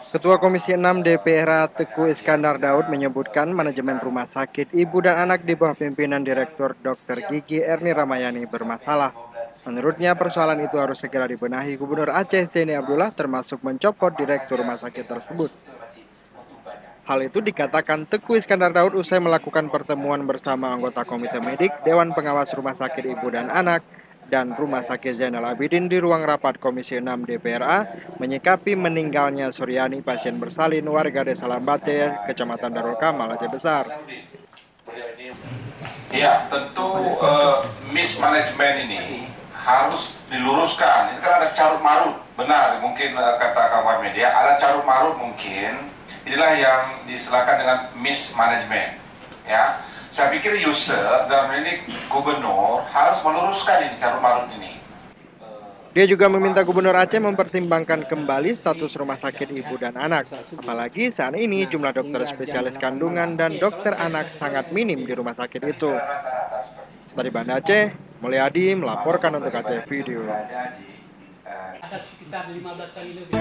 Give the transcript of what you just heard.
Ketua Komisi 6 DPR Teguh Iskandar Daud menyebutkan manajemen rumah sakit ibu dan anak di bawah pimpinan Direktur Dr. Gigi Erni Ramayani bermasalah. Menurutnya persoalan itu harus segera dibenahi Gubernur Aceh Zaini Abdullah termasuk mencopot Direktur rumah sakit tersebut. Hal itu dikatakan Teguh Iskandar Daud usai melakukan pertemuan bersama anggota Komite Medik, Dewan Pengawas Rumah Sakit Ibu dan Anak, dan Rumah Sakit Zainal Abidin di ruang rapat Komisi 6 DPRA menyikapi meninggalnya Suryani pasien bersalin warga Desa Lambate, Kecamatan Darul Kamal, Aceh Besar. Ya, tentu mismanagement ini harus diluruskan. Ini kan ada carut marut, benar mungkin kata kawan media, ada carut marut mungkin. Inilah yang diistilahkan dengan mismanagement. Ya, saya pikir user dalam ini gubernur harus meluruskan ini carut marut ini. Dia juga meminta Gubernur Aceh mempertimbangkan kembali status rumah sakit ibu dan anak. Apalagi saat ini jumlah dokter spesialis kandungan dan dokter anak sangat minim di rumah sakit itu. Dari Banda Aceh, Mulyadi melaporkan untuk Aceh Video. Ada sekitar 15 kali lebih.